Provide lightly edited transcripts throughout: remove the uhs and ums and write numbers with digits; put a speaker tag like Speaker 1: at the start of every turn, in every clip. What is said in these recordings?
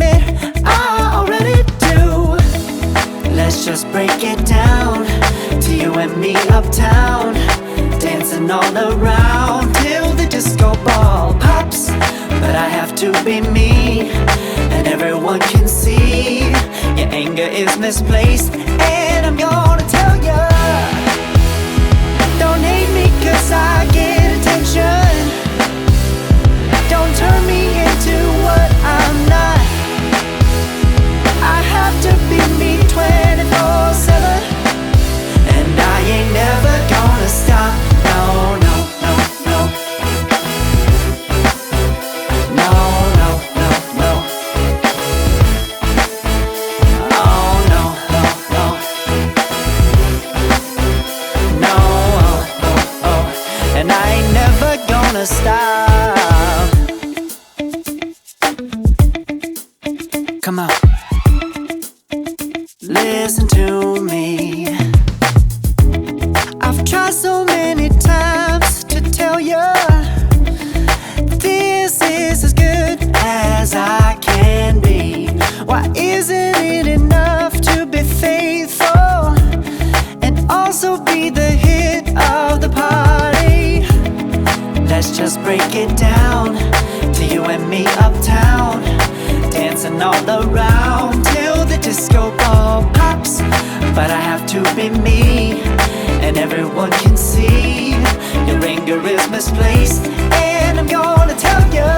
Speaker 1: admit I already do. Let's just break it down to you and me uptown, dancing all around till the disco ball pops. But I have to be me, and everyone can see your anger is misplaced. And I'm gonna tell ya, don't hate me 'cause I get attention. Don't turn me into what I'm not. I have to be me 24/7, and I ain't never gonna stop. No, no, no, no. No, no, no, no. Oh, no, no, no. No, oh, oh, oh. And I ain't never gonna stop. Come on, listen to me. I've tried so many times to tell you this is as good as I can be. Why isn't it enough to be faithful and also be the hit of the party? Let's just break it down to you and me uptown, dancing all around till the disco ball pops. But I have to be me, and everyone can see your anger is misplaced. And I'm gonna tell you,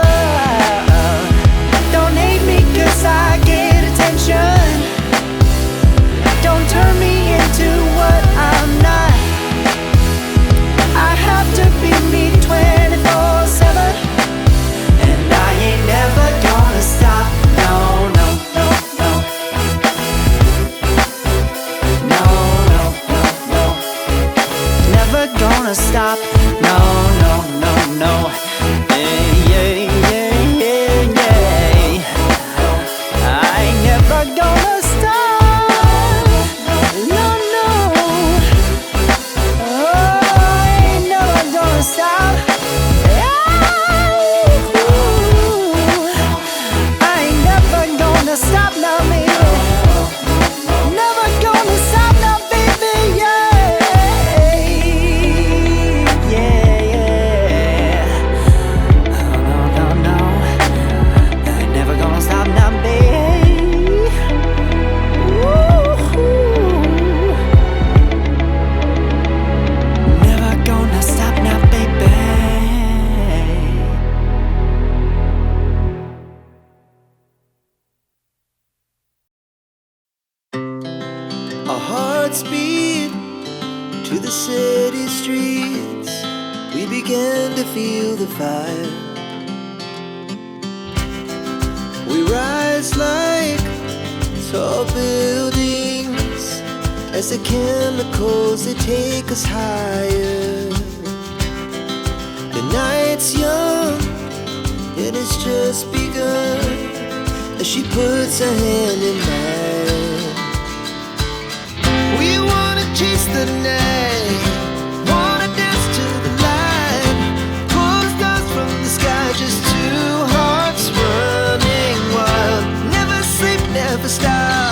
Speaker 1: don't hate me 'cause I get attention. Don't turn me into what I'm not. I have to be me 24/7, and I ain't never gonna stop. No, no, no, no. No, no, no, no. Never gonna stop. No, no, no, no. Yeah, yeah, yeah, yeah, yeah. I ain't never gonna stop. No, no. Oh, I ain't never gonna stop. I ain't never gonna stop now, baby. Never gonna stop now, baby. Yeah, yeah, yeah. No, no, no, no. I ain't never gonna stop now, baby. Woo-hoo. Never gonna stop now, baby.
Speaker 2: Our hearts beat to the city streets. We began to feel the fire. We rise like tall buildings as the chemicals, they take us higher. The night's young and it's just begun as she puts her hand in mine. We wanna chase the night, wanna dance to the light, pull the stars from the sky, just two hearts running wild. Never sleep, never stop.